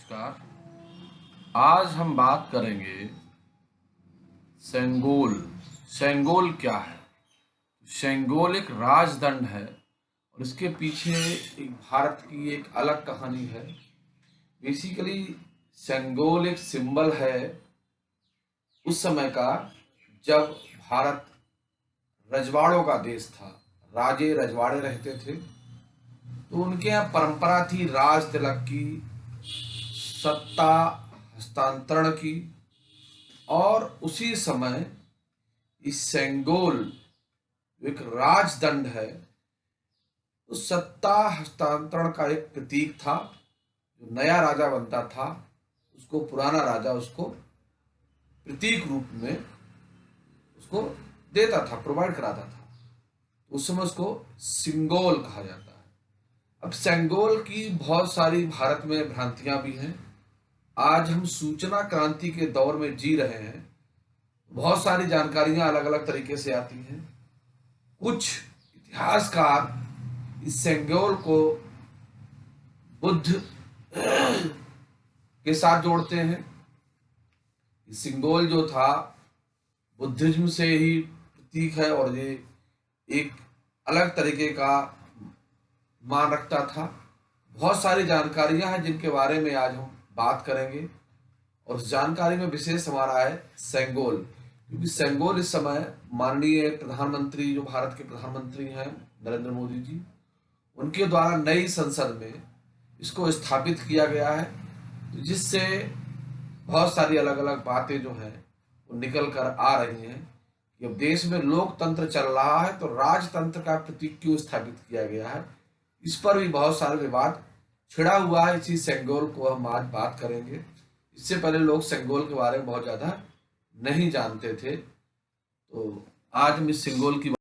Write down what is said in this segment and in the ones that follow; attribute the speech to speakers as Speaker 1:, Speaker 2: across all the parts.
Speaker 1: नमस्कार। आज हम बात करेंगे सेंगोल। सेंगोल क्या है? सेंगोल एक राजदंड है और इसके पीछे एक भारत की एक अलग कहानी है। बेसिकली सेंगोल एक सिंबल है उस समय का जब भारत रजवाड़ों का देश था। राजे रजवाड़े रहते थे, तो उनके यहाँ परंपरा थी राज तिलक की, सत्ता हस्तांतरण की। और उसी समय इस सेंगोल जो एक राजदंड है, उस सत्ता हस्तांतरण का एक प्रतीक था। जो नया राजा बनता था उसको पुराना राजा उसको प्रतीक रूप में उसको देता था, प्रोवाइड कराता था। उस समय उसको सिंगोल कहा जाता है। अब सेंगोल की बहुत सारी भारत में भ्रांतियां भी हैं। आज हम सूचना क्रांति के दौर में जी रहे हैं। बहुत सारी जानकारियां अलग अलग तरीके से आती हैं। कुछ इतिहासकार इस सेंगोल को बुद्ध के साथ जोड़ते हैं। सिंगोल जो था बुद्धिज्म से ही प्रतीक है और ये एक अलग तरीके का मान रखता था। बहुत सारी जानकारियां हैं जिनके बारे में आज हम बात करेंगे, और उस जानकारी में विशेष हमारा है सेंगोल। क्योंकि सेंगोल इस समय माननीय प्रधानमंत्री, जो भारत के प्रधानमंत्री हैं नरेंद्र मोदी जी, उनके द्वारा नई संसद में इसको स्थापित किया गया है, जिससे बहुत सारी अलग अलग बातें जो हैं वो निकल कर आ रही हैं कि अब देश में लोकतंत्र चल रहा है तो राजतंत्र का प्रतीक क्यों स्थापित किया गया है। इस पर भी बहुत सारे विवाद छिड़ा हुआ है। इसी सेंगोल को हम आज बात करेंगे। इससे पहले लोग सेंगोल के बारे में बहुत ज्यादा नहीं जानते थे, तो आज हम इस सेंगोल की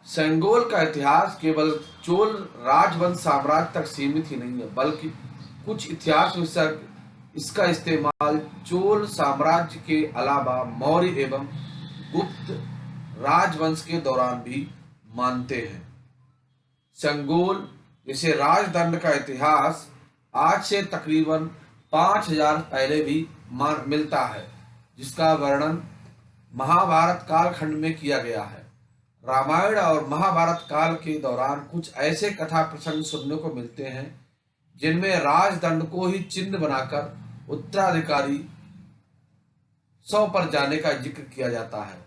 Speaker 1: सेंगोल का इतिहास केवल चोल राजवंश साम्राज्य तक सीमित ही नहीं है, बल्कि कुछ इतिहास विशेषज्ञ इसका इस्तेमाल चोल साम्राज्य के अलावा मौर्य एवं गुप्त राजवंश के दौरान भी मानते हैं। सेंगोल जैसे राजदंड का इतिहास आज से तकरीबन 5000 पहले भी मिलता है, जिसका वर्णन महाभारत कालखंड में किया गया है। रामायण और महाभारत काल के दौरान कुछ ऐसे कथा प्रसंग सुनने को मिलते हैं जिनमें राजदंड को ही चिन्ह बनाकर उत्तराधिकारी 100 पर जाने का जिक्र किया जाता है।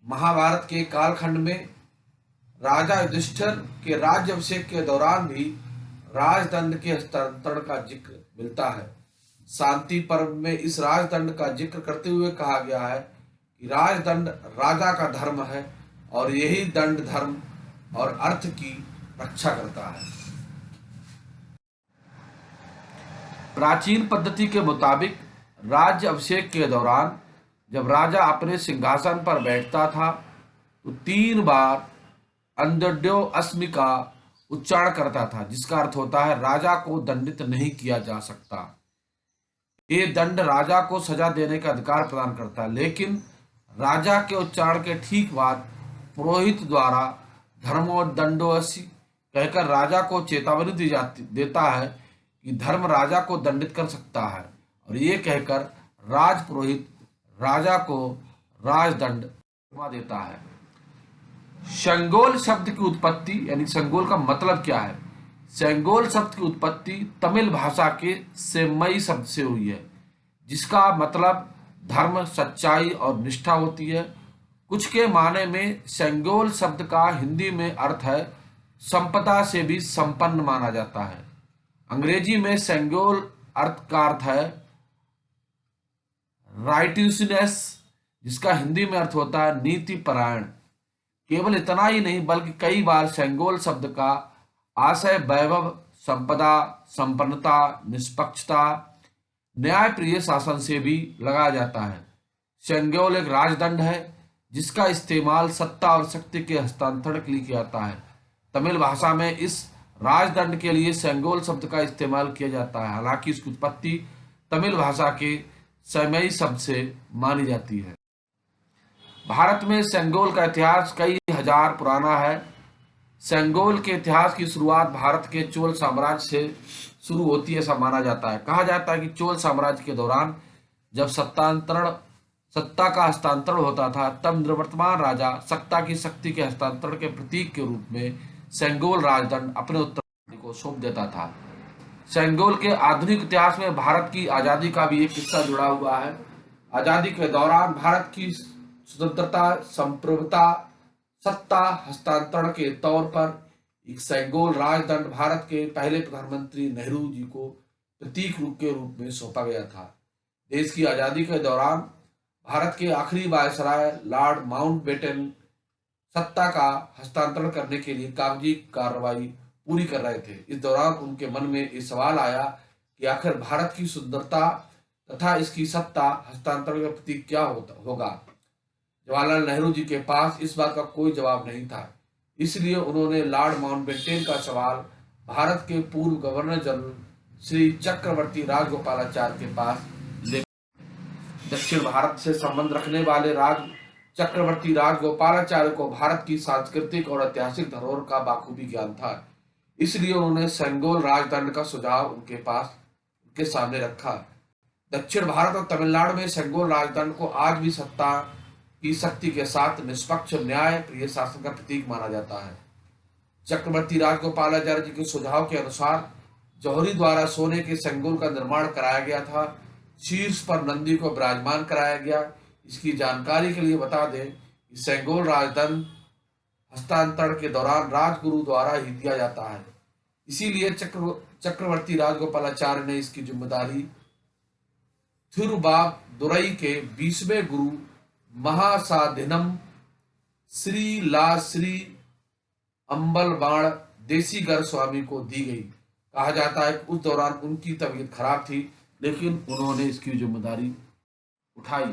Speaker 1: महाभारत के कालखंड में राजा युधिष्ठिर के राज्याभिषेक के दौरान भी राजदंड के हस्तांतरण का जिक्र मिलता है। शांति पर्व में इस राजदंड का जिक्र करते हुए कहा गया है कि राजदंड राजा का धर्म है और यही दंड धर्म और अर्थ की रक्षा करता है। प्राचीन पद्धति के मुताबिक राज्य अभिषेक के दौरान जब राजा अपने सिंहासन पर बैठता था तो 3 बार अंत्योदय अस्मि का उच्चारण करता था, जिसका अर्थ होता है राजा को दंडित नहीं किया जा सकता। ये दंड राजा को सजा देने का अधिकार प्रदान करता है, लेकिन राजा के उच्चारण के ठीक बाद पुरोहित द्वारा धर्मोदंडोऽसि कहकर राजा को चेतावनी देता है कि धर्म राजा को दंडित कर सकता है, और ये कहकर राज पुरोहित राजा को राजदंड देता है। सेंगोल शब्द की उत्पत्ति यानी सेंगोल का मतलब क्या है? सेंगोल शब्द की उत्पत्ति तमिल भाषा के सेम्मई शब्द से हुई है, जिसका मतलब धर्म, सच्चाई और निष्ठा होती है। कुछ के माने में सेंगोल शब्द का हिंदी में अर्थ है संपदा से भी संपन्न माना जाता है। अंग्रेजी में सेंगोल अर्थ का अर्थ है राइटियसनेस, जिसका हिंदी में अर्थ होता है नीति परायण। केवल इतना ही नहीं, बल्कि कई बार सेंगोल शब्द का आशय वैभव, संपदा, संपन्नता, निष्पक्षता, न्यायप्रिय शासन से भी लगाया जाता है। सेंगोल एक राजदंड है जिसका इस्तेमाल सत्ता और शक्ति के हस्तांतरण के लिए किया जाता है। तमिल भाषा में इस राजदंड के लिए सेंगोल शब्द का इस्तेमाल किया जाता है, हालांकि इसकी उत्पत्ति तमिल भाषा के सेमई शब्द से मानी जाती है। भारत में सेंगोल का इतिहास कई हजार पुराना है। सेंगोल के इतिहास की शुरुआत भारत के चोल साम्राज्य से शुरू होती है ऐसा माना जाता है। कहा जाता है कि चोल साम्राज्य के दौरान जब सत्ता का हस्तांतरण होता था, तब निवर्तमान राजा सत्ता की शक्ति के हस्तांतरण के प्रतीक के रूप में सेंगोल राजदंड अपने उत्तराधिकारी को सौंप देता था। सेंगोल के आधुनिक इतिहास में भारत की आजादी का भी एक किस्सा जुड़ा हुआ है। आजादी के दौरान भारत की स्वतंत्रता, संप्रभुता, सत्ता हस्तांतरण के तौर पर एक सेंगोल राजदंड भारत के पहले प्रधानमंत्री नेहरू जी को प्रतीक रूप के रूप में सौंपा गया था। देश की आजादी के दौरान भारत के आखिरी वायसराय लॉर्ड माउंटबेटन सत्ता का हस्तांतरण करने के लिए कागजी कार्रवाई पूरी कर रहे थे। इस दौरान उनके मन में ये सवाल आया कि आखिर भारत की सुंदरता तथा इसकी सत्ता हस्तांतरण का प्रतीक क्या होगा। जवाहरलाल नेहरू जी के पास इस बात का कोई जवाब नहीं था, इसलिए उन्होंने लॉर्ड माउंटबेटन का सवाल भारत के पूर्व गवर्नर जनरल श्री चक्रवर्ती राजगोपालाचार्य के पास ले। दक्षिण भारत से संबंध रखने वाले चक्रवर्ती राजगोपालाचार्य को भारत की सांस्कृतिक और ऐतिहासिक धरोहर का बाखूबी ज्ञान था, इसलिए उन्होंने सेंगोल राजदंड का सुझाव उनके सामने रखा। दक्षिण भारत और तमिलनाडु में सेंगोल राजदंड को आज भी सत्ता की शक्ति के साथ निष्पक्ष न्याय प्रिय शासन का प्रतीक माना जाता है। चक्रवर्ती राजगोपालाचार्य जी के सुझाव के अनुसार जौहरी द्वारा सोने के सेंगोल का निर्माण कराया गया था। शीर्ष पर नंदी को विराजमान कराया गया। इसकी जानकारी के लिए बता दें कि सेंगोल राजदंड हस्तांतरण के दौरान राजगुरु द्वारा ही दिया जाता है, इसीलिए चक्रवर्ती राजगोपालाचार्य ने इसकी जिम्मेदारी थिरुवादुरई के 20वें गुरु महासाधिनम श्री अंबलवाड़ देसीगर स्वामी को दी गई। कहा जाता है कि उस दौरान उनकी तबीयत खराब थी, लेकिन उन्होंने इसकी जिम्मेदारी उठाई।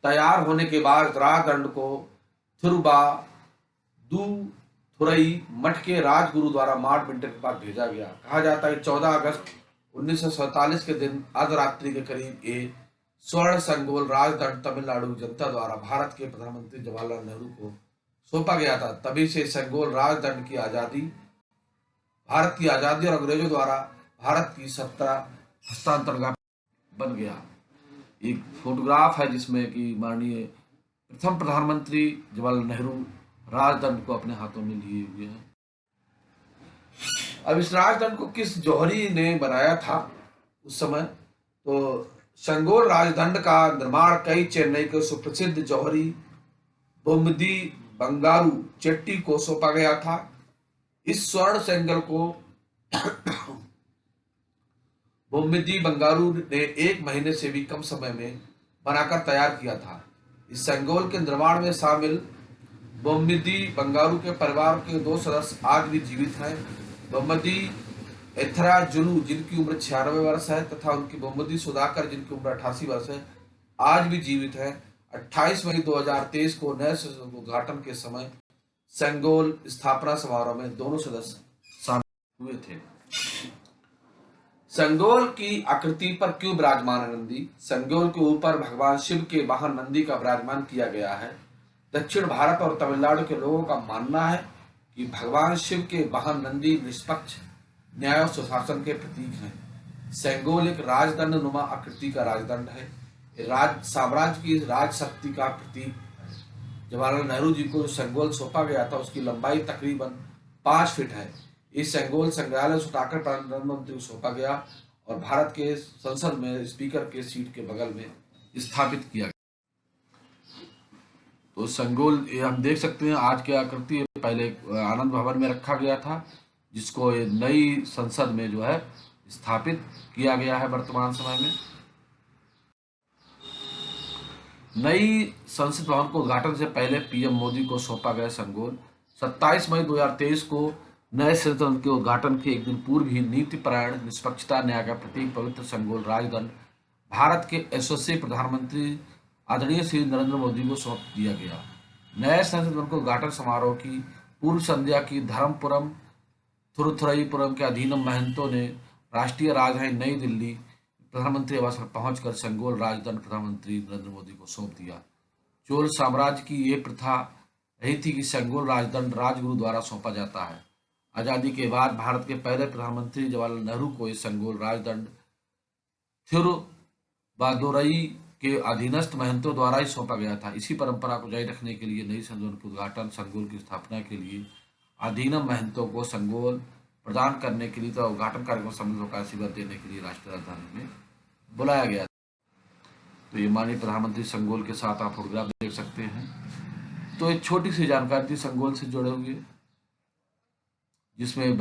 Speaker 1: तैयार होने के बाद राजदंड को थिरुवादुथुरई मठ के राजगुरु द्वारा माउंटबेटन के पास भेजा गया। कहा जाता है 14 अगस्त 1947 के दिन अर्धरात्रि के करीब ये स्वर्ण सेंगोल राजदंड तमिलनाडु जनता द्वारा भारत के प्रधानमंत्री जवाहरलाल नेहरू को सौंपा गया था। तभी से सेंगोल राजदंड की भारत की आजादी और अंग्रेजों द्वारा भारत की सत्ता हस्तांतरण का बन गया। एक फोटोग्राफ है जिसमें कि माननीय प्रथम प्रधानमंत्री जवाहरलाल नेहरू राजदंड को अपने हाथों में लिए हुए हैं। अब इस राजदंड को किस जौहरी ने बनाया था उस समय, तो सेंगोल राजदंड का निर्माण कई चेन्नई के सुप्रसिद्ध जौहरी बोम्मदी बंगारू चेट्टी को सौंपा गया था। इस स्वर्ण सेंगल को बोम्मदी बंगारू ने 1 महीने से भी कम समय में बनाकर तैयार किया था। इस सेंगोल के निर्माण में शामिल बोम्मदी बंगारू के परिवार के 2 सदस्य आज भी जीवित हैं। बोम्मदी एथराजुलू जिनकी उम्र 96 वर्ष है तथा उनकी बोम्मदी सुधाकर जिनकी उम्र 88 वर्ष है, आज भी जीवित है। 28 मई 2023 को नए उद्घाटन के समय सेंगोल स्थापना समारोह में दोनों सदस्य शामिल हुए थे। सेंगोल की आकृति पर क्यों विराजमान है नंदी? सेंगोल के ऊपर भगवान शिव के वाहन नंदी का विराजमान किया गया है। दक्षिण भारत और तमिलनाडु के लोगों का मानना है कि भगवान शिव के वाहन नंदी निष्पक्ष न्याय और सुशासन के प्रतीक हैं। सेंगोल एक राजदंड नुमा आकृति का राजदंड है। साम्राज्य की राज शक्ति का प्रतीक है। जवाहरलाल नेहरू जी को जो सेंगोल सौंपा गया था उसकी लंबाई तकरीबन 5 फीट है। इस सेंगोल संग्रहालय से उठाकर प्रधानमंत्री को सौंपा गया और भारत के संसद में स्पीकर के सीट के बगल में स्थापित किया गया। तो सेंगोल ये हम देख सकते हैं आज की आकृति पहले आनंद भवन में रखा गया था, जिसको नई संसद में जो है स्थापित किया गया है। वर्तमान समय में नई संसद भवन को उद्घाटन से पहले पीएम मोदी को सौंपा गया सेंगोल 27 मई 2023 को नए संसद के उद्घाटन के एक दिन पूर्व ही नीतिपरायण निष्पक्षता न्याय का प्रतीक पवित्र सेंगोल राजदंड भारत के यशस्वी प्रधानमंत्री आदरणीय श्री नरेंद्र मोदी को सौंप दिया गया। नए संसद भवन के उद्घाटन समारोह की पूर्व संध्या की धर्मपुरम थिरुथुरईपुरम के अधीनम महंतों ने राष्ट्रीय राजधानी नई दिल्ली प्रधानमंत्री आवास पर पहुंचकर सेंगोल राजदंड प्रधानमंत्री नरेंद्र मोदी को सौंप दिया, चोल साम्राज्य की ये प्रथा रही थी कि सेंगोल राजदंड राजगुरु द्वारा सौंपा जाता है। आजादी के बाद भारत के पहले प्रधानमंत्री जवाहरलाल नेहरू को ये सेंगोल राजदंड थिरुवादुरई के अधीनस्थ महंतों द्वारा ही सौंपा गया था। इसी परंपरा को जारी रखने के लिए नई संगोल के उद्घाटन, संगोल की स्थापना के लिए अधीनम महंतों को संगोल प्रदान करने के लिए तो उद्घाटन कार्यक्रम सम्मिलित होकर आशीर्वाद देने के लिए राष्ट्रीय राजधानी में बुलाया गया। तो ये माननीय प्रधानमंत्री संगोल के साथ आप फोटोग्राफ देख सकते हैं। तो एक छोटी सी जानकारी थी संगोल से जुड़े हुए, जिसमें